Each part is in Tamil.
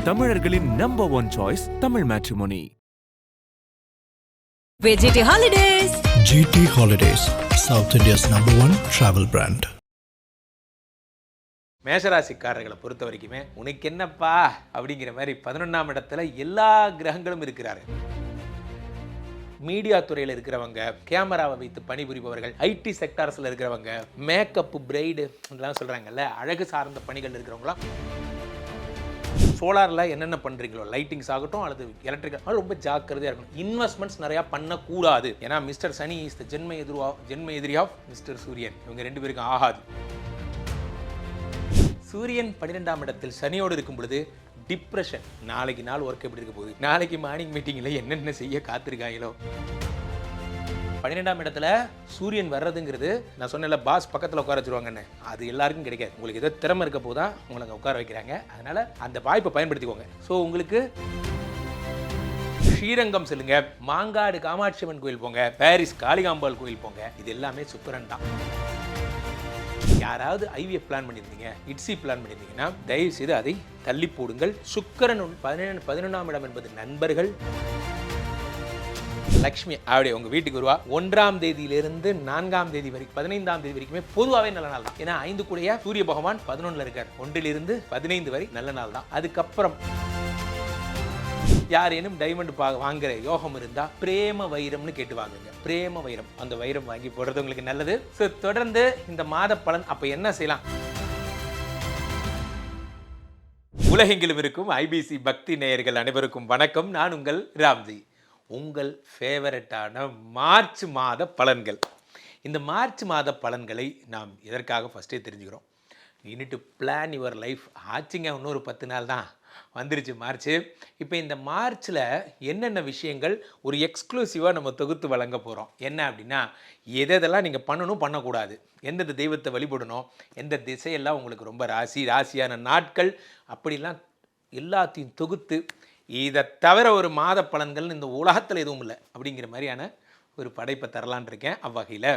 தமிழர்களின் number one choice Tamil matrimony. GT Holidays. GT Holidays, South India's #1 travel brand. மேஷராசிக்காரர்களை பொறுத்த வரைக்குமே உனக்கு என்னப்பா அப்படிங்கிற மாதிரி 11ஆம் இடத்துல எல்லா கிரகங்களும் இருக்கிறாரு. மீடியா துறையில் இருக்கிறவங்க, கேமராவை வைத்து பணிபுரிபவர்கள், ஐடி செக்டார்ஸில் இருக்கிறவங்க, மேக்கப், பிரைடு இதெல்லாம் சொல்கிறாங்கல்ல, அழகு சார்ந்த பணிகள் இருக்கிறவங்களாம், சோலாரில் என்னென்ன பண்ணுறீங்களோ, லைட்டிங்ஸ் ஆகட்டும் அல்லது எலக்ட்ரிக்கல், ரொம்ப ஜாக்கிரதையாக இருக்கணும். இன்வெஸ்ட்மெண்ட்ஸ் நிறையா பண்ணக்கூடாது. ஏன்னா மிஸ்டர் சனி இஸ் த ஜென்ம எதிரி ஆஃப் மிஸ்டர் சூரியன். இவங்க ரெண்டு பேருக்கும் ஆகாது. சூரியன் 12ஆம் இடத்தில் சனியோடு இருக்கும் பொழுது டிப்ரெஷன். நாளைக்கு நாள் ஒர்க் எப்படி இருக்க போகுது, நாளைக்கு மார்னிங் மீட்டிங்கில் என்னென்ன செய்ய காத்திருக்காங்களோ. 12ஆம் இடத்துல சூரியன் வர்றதுங்கிறது நான் சொன்னல, பாஸ் பக்கத்தில் உட்கார வச்சுருவாங்கன்னு, அது எல்லாருக்கும் கிடைக்காது. உங்களுக்கு ஏதோ திறமை இருக்க போதான் உங்களை உட்கார வைக்கிறாங்க. அதனால் அந்த வாய்ப்பை பயன்படுத்திக்கோங்க. ஸோ உங்களுக்கு ஸ்ரீரங்கம் செல்லுங்க, மாங்காடு காமாட்சி அம்மன் கோயில் போங்க, பாரிஸ் காளிகாம்பாள் கோயில் போங்க. இது எல்லாமே சுக்கிரன் தான். யாராவது IVF பிளான் பண்ணியிருந்தீங்க, இட்ஸி பிளான் பண்ணியிருந்தீங்கன்னா தயவு செய்து அதை தள்ளி போடுங்கள். சுக்கிரன் 11ஆம் இடம் என்பது நண்பர்கள். லக்ஷ்மி அப்படியே உங்கள் வீட்டுக்கு வருவா. 1ஆம் தேதியிலிருந்து 4ஆம் தேதி வரைக்கும் 15ஆம் தேதி வரைக்குமே பொதுவாகவே நல்ல நாள் தான். ஏன்னா 5 கூடிய சூரிய பகவான் 11ல் இருக்கார். 1லிருந்து 15 வரை நல்ல நாள் தான். அதுக்கப்புறம் யாரேனும் டைமண்ட் வாங்குற யோகம் இருந்தா பிரேம வைரம்னு கேட்டு வாங்குங்க. பிரேம வைரம், அந்த வைரம் வாங்கி போடுறது உங்களுக்கு நல்லது. ஸோ தொடர்ந்து இந்த மாத பலன் அப்போ என்ன செய்யலாம்? உலகெங்கிலும் இருக்கும் IBC பக்தி நேயர்கள் அனைவருக்கும் வணக்கம். நான் உங்கள் ராம்ஜி. உங்கள் ஃபேவரட்டான மார்ச் மாத பலன்கள். இந்த மார்ச் மாத பலன்களை நாம் எதற்காக ஃபஸ்ட்டே தெரிஞ்சுக்கிறோம். You need to plan your life. ஆச்சுங்க, இன்னொரு 10 நாள் தான் வந்துருச்சு மார்ச். இப்போ இந்த மார்ச்சில் என்னென்ன விஷயங்கள் ஒரு எக்ஸ்க்ளூசிவாக நம்ம தொகுத்து வழங்க போகிறோம். என்ன அப்படின்னா, எதெல்லாம் நீங்கள் பண்ணணும், பண்ணக்கூடாது, எந்தெந்த தெய்வத்தை வழிபடணும், எந்த திசையெல்லாம் உங்களுக்கு ரொம்ப ராசியான நாட்கள், அப்படிலாம் எல்லாத்தையும் தொகுத்து, இதை தவிர ஒரு மாத பலன்கள் இந்த உலகத்தில் எதுவும் இல்லை அப்படிங்கிற மாதிரியான ஒரு படைப்பை தரலான் இருக்கேன். அவ்வகையில்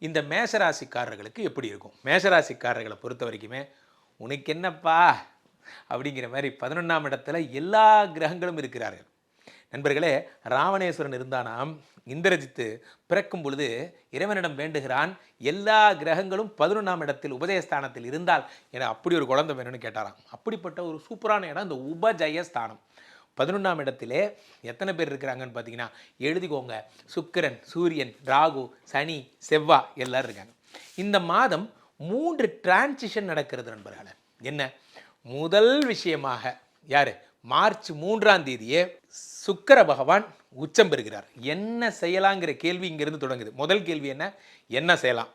இந்த மேஷராசிக்காரர்களுக்கு எப்படி இருக்கும்? மேஷராசிக்காரர்களை பொறுத்த வரைக்குமே உனக்கு என்னப்பா அப்படிங்கிற மாதிரி 11ஆம் இடத்துல எல்லா கிரகங்களும் இருக்கிறார்கள். நண்பர்களே, ராவணேஸ்வரன் இருந்தானாம். இந்திரஜித்து பிறக்கும் பொழுது இறைவனிடம் வேண்டுகிறான், எல்லா கிரகங்களும் 11ஆம் இடத்தில் உபஜயஸ்தானத்தில் இருந்தால் என அப்படி ஒரு குழந்தை வேணும்னு கேட்டாராம். அப்படிப்பட்ட ஒரு சூப்பரான இடம் இந்த உபஜயஸ்தானம். 11ஆம் இடத்திலே எத்தனை பேர் இருக்கிறாங்கன்னு பார்த்தீங்கன்னா, எழுதிக்கோங்க, சுக்கிரன், சூரியன், ராகு, சனி, செவ்வாய் எல்லாரும் இருக்காங்க. இந்த மாதம் 3 டிரான்சிஷன் நடக்கிறது நண்பர்களே. என்ன? முதல் விஷயமாக யார்? மார்ச் 3ஆம் தேதியே சுக்கிர பகவான் உச்சம் பெறுகிறார். என்ன செய்யலாங்கிற கேள்வி இங்கிருந்து தொடங்குது. முதல் கேள்வி என்ன செய்யலாம்?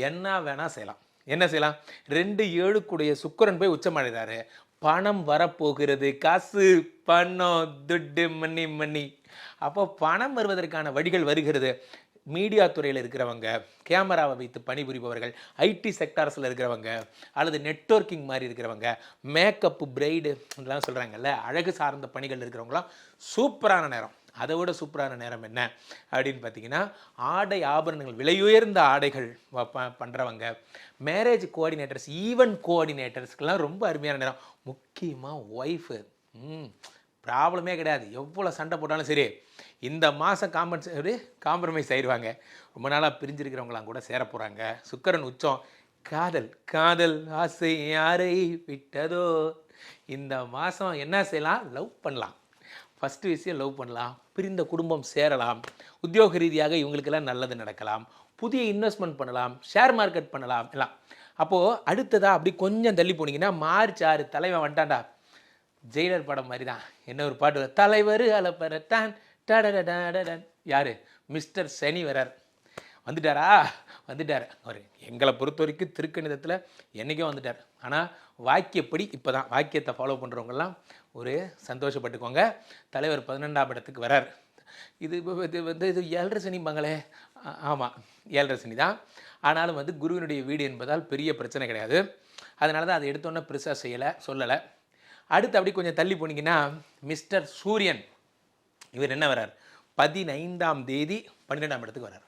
என்ன வேணால் செய்யலாம். என்ன செய்யலாம்? 2-7 கூடிய சுக்கிரன் போய் உச்சம் அடைகிறாரு. பணம் வரப்போகிறது. காசு, பணம், துட்டு, மணி. அப்போ பணம் வருவதற்கான வழிகள் வருகிறது. மீடியா துறையில் இருக்கிறவங்க, கேமராவை வைத்து பணிபுரிபவர்கள், ஐடி செக்டார்ஸில் இருக்கிறவங்க, அல்லது நெட்வொர்க்கிங் மாதிரி இருக்கிறவங்க, மேக்கப்பு, பிரைடு இதெல்லாம் சொல்கிறாங்கல்ல, அழகு சார்ந்த பணிகள் இருக்கிறவங்களாம் சூப்பரான நேரம். அதை விட சூப்பரான நேரம் என்ன அப்படின்னு பார்த்தீங்கன்னா, ஆடை ஆபரணங்கள், விலையுயர்ந்த ஆடைகள் பண்ணுறவங்க, மேரேஜ் கோஆர்டினேட்டர்ஸ், ஈவெண்ட் கோஆர்டினேட்டர்ஸ்க்கெல்லாம் ரொம்ப அருமையான நேரம். முக்கியமாக ஒய்ஃபு ப்ராப்ளமே கிடையாது. எவ்வளோ சண்டை போட்டாலும் சரி, இந்த மாதம் காம்ப்ரமைஸ் ஆயிடுவாங்க. ரொம்ப நாளாக பிரிஞ்சிருக்கிறவங்களாம் கூட சேர போகிறாங்க. சுக்கிரன் உச்சம். காதல் ஆசை யாரை விட்டதோ. இந்த மாதம் என்ன செய்யலாம்? லவ் பண்ணலாம். ஃபஸ்ட்டு விஷயம் லவ் பண்ணலாம். பிரிந்த குடும்பம் சேரலாம். உத்தியோக ரீதியாக இவங்களுக்கெல்லாம் நல்லது நடக்கலாம். புதிய இன்வெஸ்ட்மெண்ட் பண்ணலாம். ஷேர் மார்க்கெட் பண்ணலாம் எல்லாம். அப்போது அடுத்ததாக அப்படி கொஞ்சம் தள்ளி போனீங்கன்னா, மார்ச் 6 தலைவன் வந்துட்டான்டா. ஜெயிலர் படம் மாதிரி தான். என்ன ஒரு பாட்டு, தலைவர் அலப்பறத்தான் டடடடடன். யார்? மிஸ்டர் சனி வரார். வந்துட்டார் அவர். எங்களை பொறுத்த வரைக்கும் திருக்கணிதத்தில் என்றைக்கும் வந்துட்டார். ஆனால் வாக்கியப்படி இப்போ தான் வாக்கியத்தை ஃபாலோ பண்ணுறவங்கெல்லாம் ஒரு சந்தோஷப்பட்டுக்கோங்க. தலைவர் 12ஆம் இடத்துக்கு வரார். இது 7.5 சனிம்பாங்களே. ஆமாம், 7.5 சனி தான். ஆனாலும் குருவினுடைய வீடு என்பதால் பெரிய பிரச்சனை கிடையாது. அதனால தான் அதை எடுத்தோன்னே பெருசாக சொல்லலை. அடுத்து அப்படி கொஞ்சம் தள்ளி போனீங்கன்னா, மிஸ்டர் சூரியன் இவர் என்ன வரார்? 15ஆம் தேதி 12ஆம் இடத்துக்கு வரார்.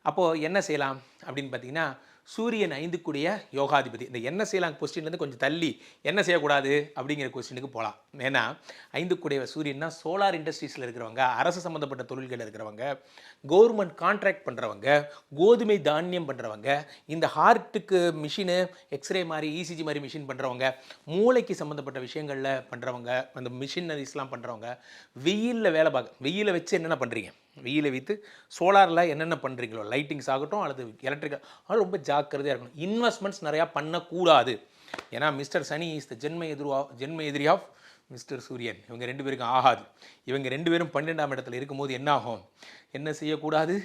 அப்போது என்ன செய்யலாம் அப்படின்னு பார்த்தீங்கன்னா, சூரியன் 5 யோகாதிபதி. இந்த என்ன செய்யலாம் கொஸ்டின்லேருந்து கொஞ்சம் தள்ளி என்ன செய்யக்கூடாது அப்படிங்கிற கொஸ்டினுக்கு போகலாம். ஏன்னா 5 சூரியன்னா சோலார் இண்டஸ்ட்ரீஸில் இருக்கிறவங்க, அரசு சம்மந்தப்பட்ட தொழில்களில் இருக்கிறவங்க, கவர்மெண்ட் கான்ட்ராக்ட் பண்ணுறவங்க, கோதுமை தானியம் பண்ணுறவங்க, இந்த ஹார்ட்டுக்கு மிஷினு, எக்ஸ்ரே மாதிரி, இசிஜி மாதிரி மிஷின் பண்ணுறவங்க, மூளைக்கு சம்மந்தப்பட்ட விஷயங்களில் பண்ணுறவங்க, அந்த மிஷினரிஸ்லாம் பண்ணுறவங்க, வெயிலில் வேலை பார்க்க, வெயிலை வச்சு என்னென்ன பண்ணுறீங்க, வெயிலை வைத்து சோலாரில் என்னென்ன பண்ணுறீங்களோ, லைட்டிங்ஸ் ஆகட்டும் அல்லது எலக்ட்ரிக்கல், அது ரொம்ப ஜாக்கிரதையாக இருக்கணும். இன்வெஸ்ட்மெண்ட்ஸ் நிறையா பண்ணக்கூடாது. ஏன்னா மிஸ்டர் சனி இஸ் த ஜென்ம எதிரி ஆஃப் மிஸ்டர் சூரியன். இவங்க 2 பேருக்கும் ஆகாது. இவங்க 2 பேரும் 12ஆம் இடத்துல இருக்கும்போது என்ன ஆகும், என்ன செய்யக்கூடாது,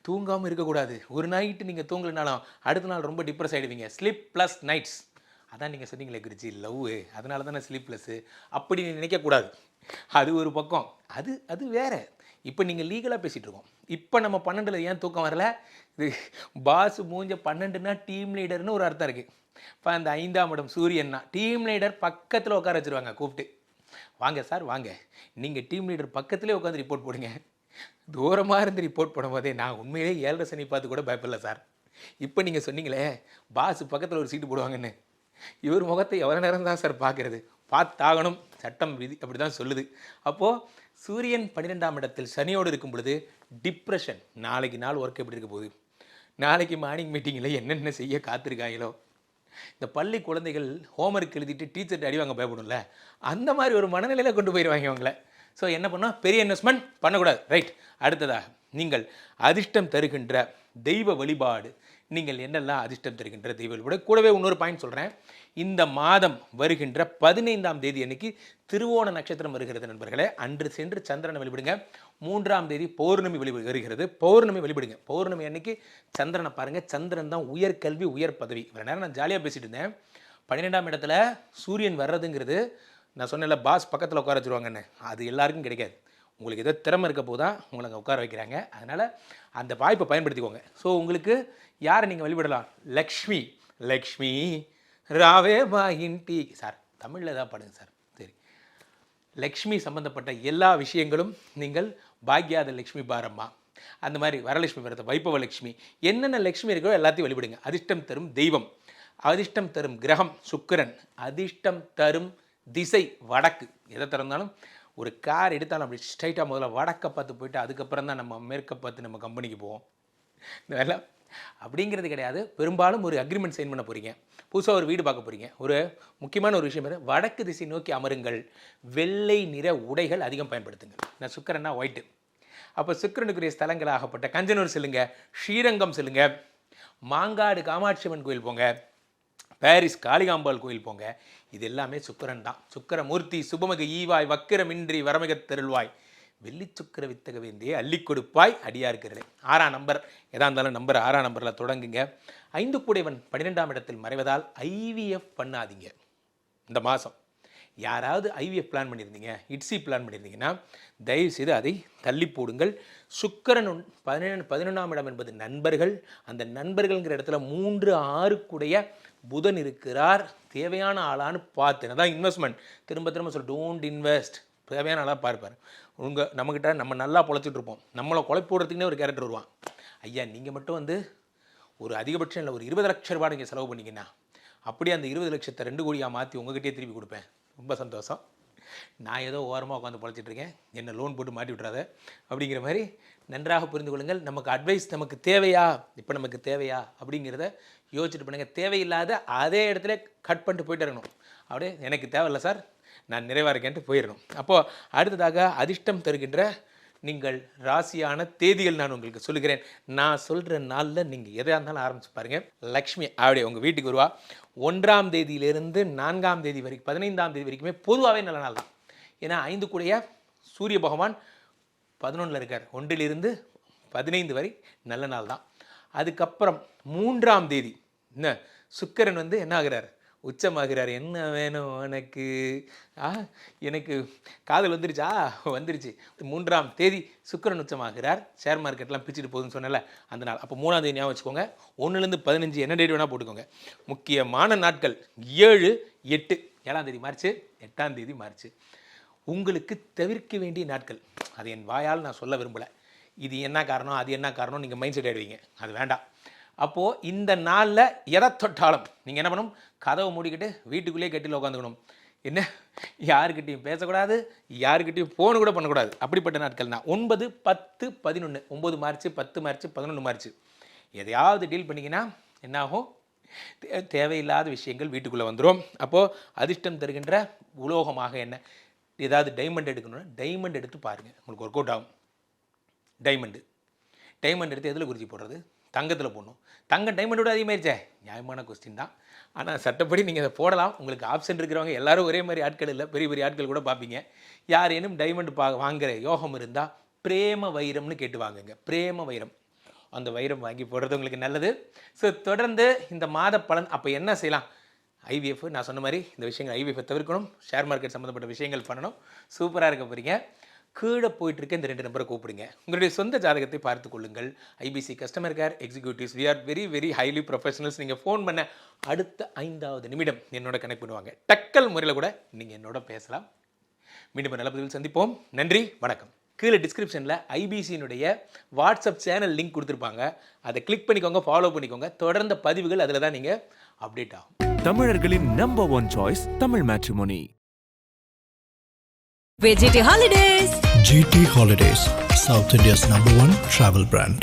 தூங்காமல் இருக்கக்கூடாது. ஒரு நைட்டு நீங்கள் தூங்கலைனாலும் அடுத்த நாள் ரொம்ப டிப்ரெஸ் ஆகிடுவீங்க. ஸ்லீப் ப்ளஸ் நைட்ஸ், அதான் நீங்கள் சொன்னீங்களே குருஜி, லவ், அதனால தானே ஸ்லீப்லெஸ்ஸு, அப்படி நினைக்கக்கூடாது. அது ஒரு பக்கம், அது வேறு. இப்போ நீங்கள் லீகலாக பேசிகிட்டு இருக்கோம். இப்போ நம்ம 12ல் ஏன் தூக்கம் வரல, இது பாஸ் மூஞ்ச 12னா டீம் லீடர்னு ஒரு அர்த்தம் இருக்குது. இப்போ அந்த 5ஆம் இடம் சூரியன்னா டீம் லீடர் பக்கத்தில் உட்கார வச்சுருவாங்க கூப்பிட்டு, வாங்க சார் வாங்க, நீங்கள் டீம் லீடர் பக்கத்துலேயே உட்காந்து ரிப்போர்ட் போடுங்க. தூரமாக இருந்து ரிப்போர்ட் பண்ணும்போதே நான் உண்மையிலே 7.5 சனி பார்த்து கூட பயப்படல சார். இப்போ நீங்கள் சொன்னீங்களே பாஸ் பக்கத்தில் ஒரு சீட்டு போடுவாங்கன்னு, இவர் முகத்தை எவ்வளோ நேரம் தான் சார் பார்க்குறது, பார்த்தாகணும், சட்டம் விதி அப்படி தான் சொல்லுது. அப்போது சூரியன் 12ஆம் இடத்தில் சனியோடு இருக்கும் பொழுது டிப்ரெஷன். நாளைக்கு நாள் ஒர்க் எப்படி இருக்க போகுது, நாளைக்கு மார்னிங் மீட்டிங்கில் என்னென்ன செய்ய காத்திருக்காங்களோ, இந்த பள்ளி குழந்தைகள் ஹோம்ஒர்க் எழுதிட்டு டீச்சர்கிட்ட அடி வாங்க பயப்படும்ல, அந்த மாதிரி ஒரு மனநிலையில் கொண்டு போயிடுவாங்க அவங்கள. ஸோ என்ன பண்ணால் பெரிய இன்வெஸ்ட்மெண்ட் பண்ணக்கூடாது. ரைட். அடுத்ததாக நீங்கள் அதிர்ஷ்டம் தருகின்ற தெய்வ வழிபாடு, நீங்கள் என்னெல்லாம் அதிர்ஷ்டம் தருகின்ற தெய்வ வழிபாடு. கூடவே இன்னொரு பாயிண்ட் சொல்கிறேன். இந்த மாதம் வருகின்ற 15ஆம் தேதி அன்னைக்கு திருவோண நட்சத்திரம் வருகிறது நண்பர்களே. அன்று சென்று சந்திரனை வழிபடுங்க. 3ஆம் தேதி பௌர்ணமி வருகிறது. பௌர்ணமி வழிபடுங்க. பௌர்ணமி அன்னைக்கு சந்திரனை பாருங்கள். சந்திரன் தான் உயர்கல்வி, உயர் பதவி. இவ்வளோ நேரம் நான் ஜாலியாக பேசிட்டு இருந்தேன். 12ஆம் இடத்துல சூரியன் வர்றதுங்கிறது, நான் சொன்னேன்ல பாஸ் பக்கத்தில் உட்கார வச்சுருவாங்கன்னு, அது எல்லாருக்கும் கிடைக்காது. உங்களுக்கு ஏதோ திறமை இருக்க போது தான் உங்களை அங்கே உட்கார வைக்கிறாங்க. அதனால் அந்த வாய்ப்பை பயன்படுத்திக்கோங்க. ஸோ உங்களுக்கு யாரை நீங்கள் வழிபடலாம், லக்ஷ்மி ராவே பாயின் டீ. சார் தமிழில் தான் பாடுங்க சார். சரி, லக்ஷ்மி சம்மந்தப்பட்ட எல்லா விஷயங்களும் நீங்கள் பாக்யாத லக்ஷ்மி பாரம்மா, அந்த மாதிரி வரலட்சுமி வரத வைபவ லட்சுமி, என்னென்ன லக்ஷ்மி இருக்கோ எல்லாத்தையும் வழிபடுங்க. அதிர்ஷ்டம் தரும் தெய்வம், அதிர்ஷ்டம் தரும் கிரகம் சுக்கிரன், அதிர்ஷ்டம் தரும் திசை வடக்கு. எதை திறந்தாலும் ஒரு கார் எடுத்தாலும் அப்படி ஸ்ட்ரைட்டாக முதல்ல வடக்க பார்த்து போயிட்டு அதுக்கப்புறம் தான் நம்ம மேற்க பார்த்து நம்ம கம்பெனிக்கு போவோம். இந்த வேலை அப்படிங்கிறது கிடையாது. பெரும்பாலும் ஒரு அக்ரிமெண்ட் சைன் பண்ண போகிறீங்க, புதுசாக ஒரு வீடு பார்க்க போகிறீங்க, ஒரு முக்கியமான ஒரு விஷயம் இருக்குது, வடக்கு திசை நோக்கி அமருங்கள், வெள்ளை நிற உடைகள் அதிகம் பயன்படுத்துங்க. நான் சுக்கிரன்னா ஒயிட்டு. அப்போ சுக்கிரனுக்குரிய ஸ்தலங்கள் ஆகப்பட்ட கஞ்சனூர் செல்லுங்க, ஸ்ரீரங்கம் செல்லுங்க, மாங்காடு காமாட்சி அம்மன் கோயில் போங்க, பாரிஸ் காளிகாம்பாள் கோயில் போங்க. இது எல்லாமே சுக்கிரன் தான். சுக்கிரமூர்த்தி சுபமக ஈவாய் வக்கிரமின்றி வரமிகத் தருள்வாய், வெள்ளி சுக்கிர வித்தக வேந்தியே அள்ளி கொடுப்பாய் அடியாருக்கிறதே. 6ஆம் நம்பர், எதா இருந்தாலும் நம்பர் 6ஆம் நம்பரில் தொடங்குங்க. 5 கூடையவன் 12ஆம் இடத்தில் மறைவதால் IVF பண்ணாதீங்க இந்த மாதம். யாராவது IVF பிளான் பண்ணியிருந்தீங்க, இட்ஸி பிளான் பண்ணியிருந்தீங்கன்னா தயவுசெய்து அதை தள்ளி போடுங்கள். சுக்கிரன் 11ஆம் இடம் என்பது நண்பர்கள். அந்த நண்பர்கள்ங்கிற இடத்துல 3, 6 கூடைய புதன் இருக்கிறார். தேவையான ஆளான்னு பார்த்து, அதான் இன்வெஸ்ட்மெண்ட். திரும்ப சொல்ல, டோன்ட் இன்வெஸ்ட், தேவையான ஆளாக பார்ப்பார். நம்மக்கிட்ட நம்ம நல்லா பொழைச்சிட்டு இருப்போம், நம்மளை கொலை போடுறதுக்குன்னே ஒரு கேரக்டர் வருவான். ஐயா நீங்கள் மட்டும் ஒரு அதிகபட்சம் இல்லை, ஒரு 20 லட்ச ரூபா நீங்கள் செலவு பண்ணிங்கன்னா அப்படியே அந்த 20 லட்சத்தை 2 கோடியாக மாற்றி உங்ககிட்டே திருப்பி கொடுப்பேன். ரொம்ப சந்தோஷம். நான் ஏதோ ஓரமாக உட்காந்து பொழைச்சிட்ருக்கேன், என்ன லோன் போட்டு மாட்டி விட்றாத அப்படிங்கிற மாதிரி நன்றாக புரிந்து கொள்ளுங்கள். நமக்கு அட்வைஸ் நமக்கு தேவையா, இப்போ நமக்கு தேவையா அப்படிங்கிறத யோசிச்சுட்டு பண்ணுங்கள். தேவையில்லாத அதே இடத்துல கட் பண்ணிட்டு போயிட்டு இருக்கணும். அப்படியே எனக்கு தேவையில்லை சார், நான் நிறைவாக இருக்கேன்ட்டு போயிடணும். அப்போது அடுத்ததாக அதிர்ஷ்டம் தருகின்ற நீங்கள் ராசியான தேதிகள் நான் உங்களுக்கு சொல்லுகிறேன். நான் சொல்கிற நாளில் நீங்கள் எதாக இருந்தாலும் ஆரம்பிச்சு பாருங்கள். லக்ஷ்மி அப்படியே உங்கள் வீட்டுக்கு வருவா. 1ஆம் தேதியிலிருந்து 4ஆம் தேதி வரைக்கும் 15ஆம் தேதி வரைக்குமே பொதுவாகவே நல்ல நாள் தான். ஏன்னா 5 கூடைய சூரிய பகவான் 11ல் இருக்கார். 1லிருந்து 15 வரை நல்ல நாள் தான். அதுக்கப்புறம் 3ஆம் தேதி என்ன சுக்கிரன் என்ன ஆகிறார், உச்சமாகிறார். என்ன வேணும் உனக்கு, எனக்கு காதல் வந்துருச்சு. 3ஆம் தேதி சுக்கிரன் உச்சமாகிறார். ஷேர் மார்க்கெட்லாம் பிச்சுட்டு போகுதுன்னு சொன்னல அந்த நாள். அப்போ 3ஆம் தேதி ஞாபகம் வச்சுக்கோங்க. 1லேருந்து 15 என்ன டேட் வேணால் போட்டுக்கோங்க. முக்கியமான நாட்கள் 7, 8, 7ஆம் தேதி மார்ச், 8ஆம் தேதி மார்ச். உங்களுக்கு தவிர்க்க வேண்டிய நாட்கள், அது என் வாயால் நான் சொல்ல விரும்பலை. இது என்ன காரணம், அது என்ன காரணம், நீங்கள் மைண்ட் செட் ஆகிடுவீங்க, அது வேண்டாம். அப்போது இந்த நாளில் எதை தொட்டாலும் நீங்கள் என்ன பண்ணணும், கதவை மூடிக்கிட்டு வீட்டுக்குள்ளேயே கட்டியில் உட்காந்துக்கணும். என்ன, யாருக்கிட்டையும் பேசக்கூடாது, யாருக்கிட்டையும் ஃபோனு கூட பண்ணக்கூடாது. அப்படிப்பட்ட நாட்கள் தான் 9, 10, 11. 9 மார்ச், 10 மார்ச், 11 மார்ச். எதையாவது டீல் பண்ணிங்கன்னா என்னாகும், தேவையில்லாத விஷயங்கள் வீட்டுக்குள்ளே வந்துடும். அப்போது அதிர்ஷ்டம் தருகின்ற உலோகமாக என்ன, ஏதாவது டைமண்ட் எடுக்கணும்னா டைமண்ட் எடுத்து பாருங்கள், உங்களுக்கு ஒர்க் அவுட் ஆகும். டைமண்ட் எடுத்து எதில் குறிச்சி போடுறது, தங்கத்தில் போடணும். தங்கம் டைமண்டோட அதிகமாகிடுச்சே, நியாயமான கொஸ்டின் தான். ஆனால் சட்டப்படி நீங்கள் அதை போடலாம். உங்களுக்கு ஆப்ஷன் இருக்கிறவங்க எல்லாரும் ஒரே மாதிரி ஆட்கள் இல்லை, பெரிய பெரிய ஆட்கள் கூட பார்ப்பீங்க. யாரேனும் டைமண்ட் வாங்குகிற யோகம் இருந்தால் பிரேம வைரம்னு கேட்டு வாங்குங்க. பிரேம வைரம், அந்த வைரம் வாங்கி போடுறது உங்களுக்கு நல்லது. ஸோ தொடர்ந்து இந்த மாத பலன் அப்போ என்ன செய்யலாம், ஐவிஎஃப் நான் சொன்ன மாதிரி இந்த விஷயங்கள் ஐவிஎஃப் தவிர்க்கணும், ஷேர் மார்க்கெட் சம்மந்தப்பட்ட விஷயங்கள் பண்ணணும். சூப்பராக இருக்க போகிறீங்க. கீழே போயிட்டுருக்க இந்த 2 நம்பரை கூப்பிடுங்க. உங்களுடைய சொந்த ஜாதகத்தை பார்த்து கொள்ளுங்கள். IBC customer care executives, we are very very highly professionals. நீங்கள் ஃபோன் பண்ண அடுத்த 5வது நிமிடம் என்னோட கனெக்ட் பண்ணுவாங்க. டக்கல் முறையில் கூட நீங்கள் என்னோட பேசலாம். மீண்டும் நல்ல பதிவில் சந்திப்போம். நன்றி, வணக்கம். கீழே டிஸ்கிரிப்ஷனில் ஐபிசியினுடைய வாட்ஸ்அப் சேனல் லிங்க் கொடுத்துருப்பாங்க. அதை கிளிக் பண்ணிக்கோங்க, ஃபாலோ பண்ணிக்கோங்க. தொடர்ந்த பதிவுகள் அதில் தான் நீங்கள் அப்டேட் ஆகும். தமிழர்களின் number 1 choice Tamil matrimony. GT Holidays. GT Holidays, South India's #1 travel brand.